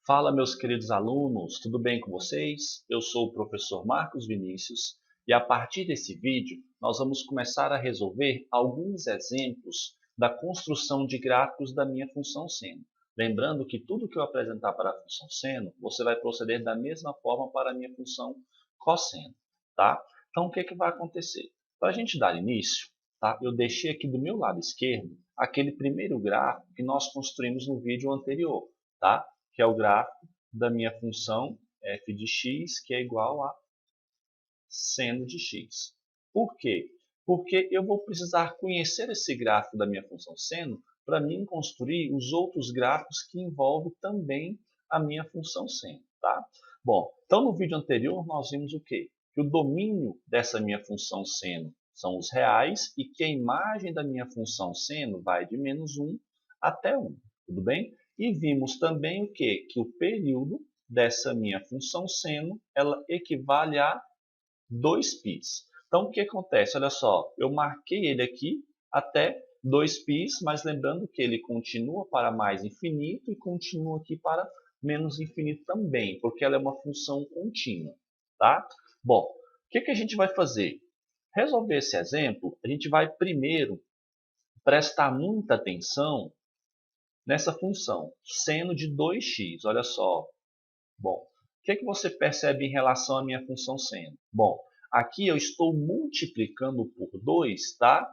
Fala, meus queridos alunos, tudo bem com vocês? Eu sou o professor Marcos Vinícius e a partir desse vídeo nós vamos começar a resolver alguns exemplos da construção de gráficos da minha função seno. Lembrando que tudo que eu apresentar para a função seno, você vai proceder da mesma forma para a minha função cosseno, tá? Então, o que vai acontecer? Para a gente dar início, tá? Eu deixei aqui do meu lado esquerdo aquele primeiro gráfico que nós construímos no vídeo anterior, tá? Que é o gráfico da minha função f de x, que é igual a seno de x. Por quê? Porque eu vou precisar conhecer esse gráfico da minha função seno para mim construir os outros gráficos que envolvem também a minha função seno. Tá? Bom, então no vídeo anterior nós vimos o quê? Que o domínio dessa minha função seno são os reais e que a imagem da minha função seno vai de -1 até 1. Tudo bem? E vimos também o quê? Que o período dessa minha função seno ela equivale a 2π. Então, o que acontece? Olha só, eu marquei ele aqui até 2π, mas lembrando que ele continua para mais infinito e continua aqui para menos infinito também, porque ela é uma função contínua. Tá? Bom, o que a gente vai fazer? Resolver esse exemplo, a gente vai primeiro prestar muita atenção nessa função, seno de 2x. Olha só. Bom, o que você percebe em relação à minha função seno? Bom, aqui eu estou multiplicando por 2, tá?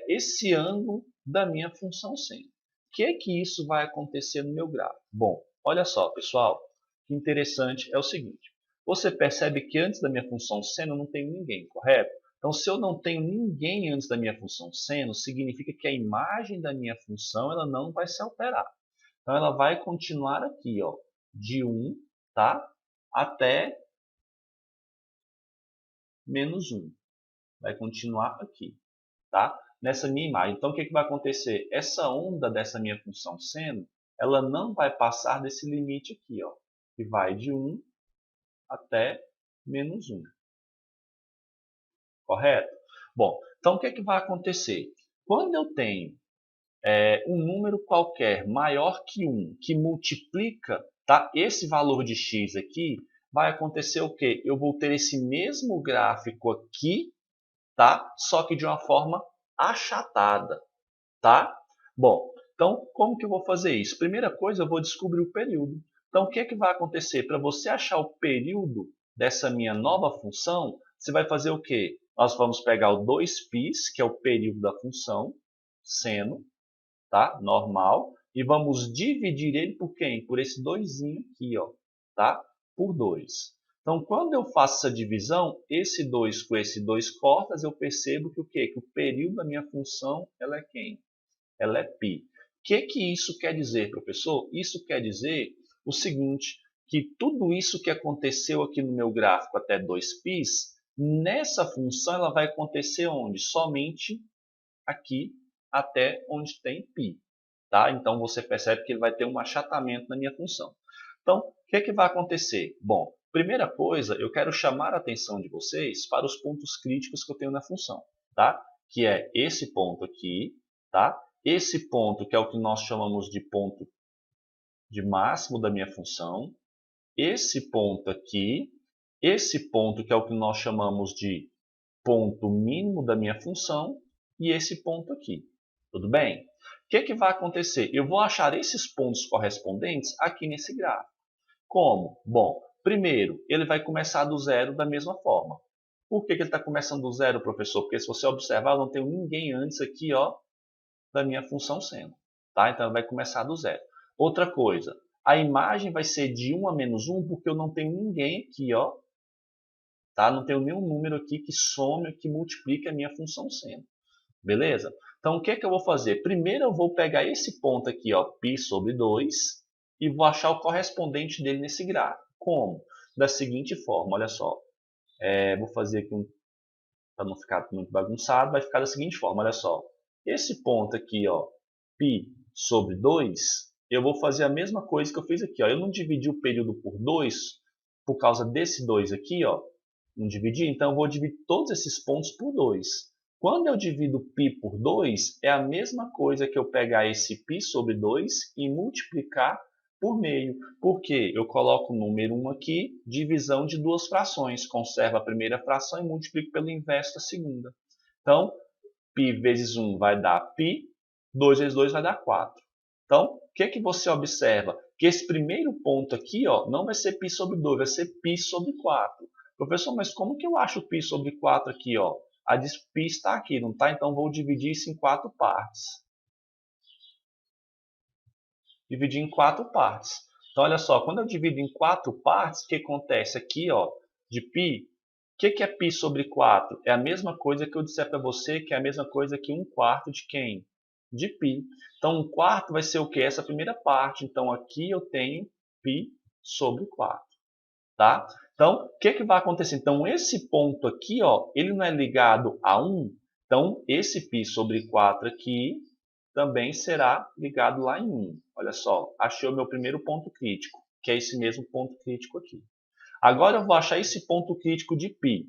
Esse ângulo da minha função seno. O que isso vai acontecer no meu gráfico? Bom, olha só, pessoal, que interessante é o seguinte. Você percebe que antes da minha função seno não tem ninguém, correto? Então, se eu não tenho ninguém antes da minha função seno, significa que a imagem da minha função ela não vai se alterar. Então, ela vai continuar aqui, ó, de 1, tá? Até -1. Vai continuar aqui, tá? Nessa minha imagem. Então, o que vai acontecer? Essa onda dessa minha função seno, ela não vai passar desse limite aqui, ó, que vai de 1 até -1. Correto? Bom, então o que vai acontecer? Quando eu tenho um número qualquer maior que 1 que multiplica, tá, esse valor de x aqui, vai acontecer o quê? Eu vou ter esse mesmo gráfico aqui, tá? Só que de uma forma achatada, tá? Bom, então como que eu vou fazer isso? Primeira coisa, eu vou descobrir o período. Então o que vai acontecer? Para você achar o período dessa minha nova função, você vai fazer o quê? Nós vamos pegar o 2π, que é o período da função, seno, tá? Normal, e vamos dividir ele por quem? Por esse 2 aqui, ó, tá? Por 2. Então, quando eu faço essa divisão, esse 2 com esse 2 cortas, eu percebo que o quê? Que o período da minha função ela é quem? Ela é π. O que isso quer dizer, professor? Isso quer dizer o seguinte, que tudo isso que aconteceu aqui no meu gráfico até 2π, nessa função ela vai acontecer onde? Somente aqui até onde tem π. Tá? Então, você percebe que ele vai ter um achatamento na minha função. Então, o que vai acontecer? Bom, primeira coisa, eu quero chamar a atenção de vocês para os pontos críticos que eu tenho na função. Tá? Que é esse ponto aqui, tá? Esse ponto que é o que nós chamamos de ponto de máximo da minha função, esse ponto aqui, esse ponto que é o que nós chamamos de ponto mínimo da minha função e esse ponto aqui. Tudo bem? O que vai acontecer? Eu vou achar esses pontos correspondentes aqui nesse gráfico. Como? Bom, primeiro, ele vai começar do zero da mesma forma. Por que ele está começando do zero, professor? Porque se você observar, eu não tenho ninguém antes aqui, ó, da minha função seno. Tá? Então, ele vai começar do zero. Outra coisa, a imagem vai ser de 1 a -1 porque eu não tenho ninguém aqui, ó. Tá? Não tenho nenhum número aqui que some, que multiplique a minha função seno. Beleza? Então, o que eu vou fazer? Primeiro, eu vou pegar esse ponto aqui, ó, π sobre 2, e vou achar o correspondente dele nesse gráfico. Como? Da seguinte forma, olha só. Vou fazer aqui, para não ficar muito bagunçado, vai ficar da seguinte forma, olha só. Esse ponto aqui, ó, π sobre 2, eu vou fazer a mesma coisa que eu fiz aqui. Ó. Eu não dividi o período por 2, por causa desse 2 aqui, ó. Não dividi, então eu vou dividir todos esses pontos por 2. Quando eu divido π por 2, é a mesma coisa que eu pegar esse π sobre 2 e multiplicar por meio. Por quê? Eu coloco o número 1 aqui, divisão de duas frações. Conservo a primeira fração e multiplico pelo inverso da segunda. Então, π vezes 1 vai dar π, 2 vezes 2 vai dar 4. Então, o que você observa? Que esse primeiro ponto aqui não vai ser π sobre 2, vai ser π sobre 4. Professor, mas como que eu acho π sobre 4 aqui? A de π está aqui, não está? Então, vou dividir isso em 4 partes. Dividir em 4 partes. Então, olha só, quando eu divido em 4 partes, o que acontece aqui, de π? O que é π sobre 4? É a mesma coisa que eu disser para você, que é a mesma coisa que 1/4 de quem? De π. Então, 1/4 vai ser o quê? Essa primeira parte. Então, aqui eu tenho π sobre 4. Tá? Então, o que vai acontecer? Então, esse ponto aqui, ele não é ligado a 1. Então, esse π sobre 4 aqui também será ligado lá em 1. Olha só, achei o meu primeiro ponto crítico, que é esse mesmo ponto crítico aqui. Agora eu vou achar esse ponto crítico de π.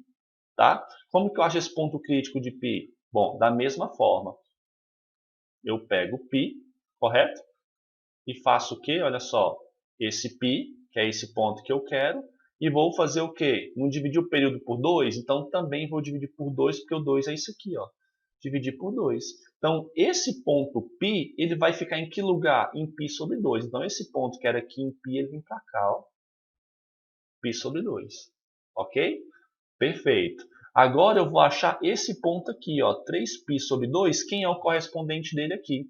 Tá? Como que eu acho esse ponto crítico de π? Bom, da mesma forma. Eu pego π, correto? E faço o quê? Olha só, esse π, que é esse ponto que eu quero, e vou fazer o quê? Não dividir o período por 2? Então também vou dividir por 2, porque o 2 é isso aqui, dividir por 2. Então, esse ponto π, ele vai ficar em que lugar? Em π sobre 2. Então, esse ponto que era aqui em π, ele vem para cá, π sobre 2. Ok? Perfeito. Agora eu vou achar esse ponto aqui, 3π sobre 2. Quem é o correspondente dele aqui?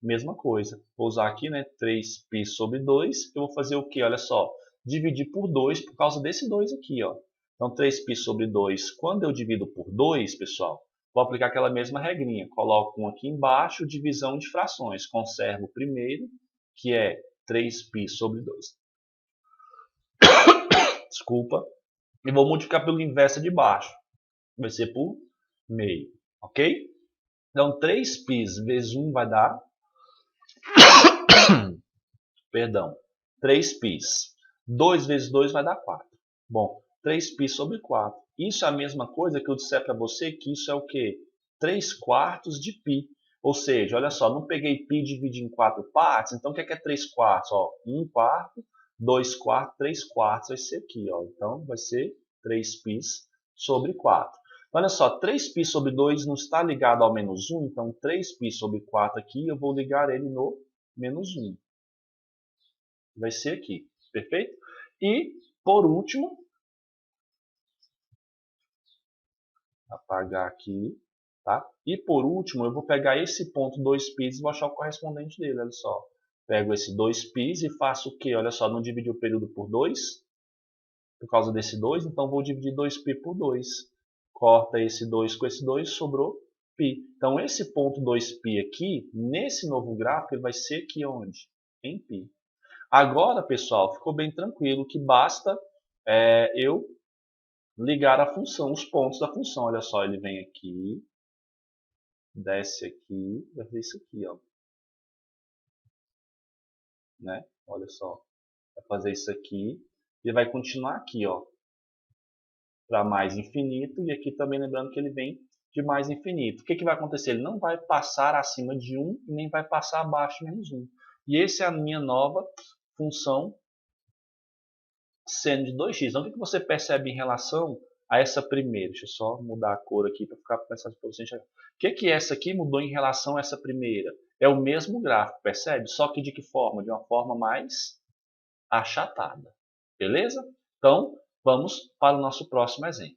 Mesma coisa. Vou usar aqui, 3π sobre 2. Eu vou fazer o quê? Olha só. Dividir por 2 por causa desse 2 aqui, Então, 3π sobre 2, quando eu divido por 2, pessoal, vou aplicar aquela mesma regrinha. Coloco um aqui embaixo, divisão de frações. Conservo o primeiro, que é 3π sobre 2. Desculpa. E vou multiplicar pelo inverso de baixo. Vai ser por meio. Ok? Então, 3π vezes 1 vai dar... Perdão. 3π. 2 vezes 2 vai dar 4. Bom, 3π sobre 4. Isso é a mesma coisa que eu disser para você que isso é o quê? 3/4 de π. Ou seja, olha só, não peguei π e dividi em 4 partes, então o que é 3/4? 1/4, 2/4, 3/4 vai ser aqui. Então, vai ser 3π sobre 4. Olha só, 3π sobre 2 não está ligado ao menos 1, então 3π sobre 4 aqui, eu vou ligar ele no menos 1. Vai ser aqui, perfeito? E, por último, apagar aqui, tá? E, por último, eu vou pegar esse ponto 2π e vou achar o correspondente dele, olha só. Pego esse 2π e faço o quê? Olha só, não dividi o período por 2, por causa desse 2, então vou dividir 2π por 2. Corta esse 2 com esse 2, sobrou π. Então, esse ponto 2π aqui, nesse novo gráfico, ele vai ser aqui onde? Em π. Agora, pessoal, ficou bem tranquilo que basta eu ligar a função, os pontos da função. Olha só, ele vem aqui, desce aqui, vai fazer isso aqui, né? Olha só, vai fazer isso aqui e vai continuar aqui, para mais infinito, e aqui também lembrando que ele vem de mais infinito. O que vai acontecer? Ele não vai passar acima de 1 e nem vai passar abaixo de menos 1. E essa é a minha nova função seno de 2x. Então, o que você percebe em relação a essa primeira? Deixa eu só mudar a cor aqui para ficar pensando para você enxergar. O que essa aqui mudou em relação a essa primeira? É o mesmo gráfico, percebe? Só que de que forma? De uma forma mais achatada. Beleza? Então, vamos para o nosso próximo exemplo.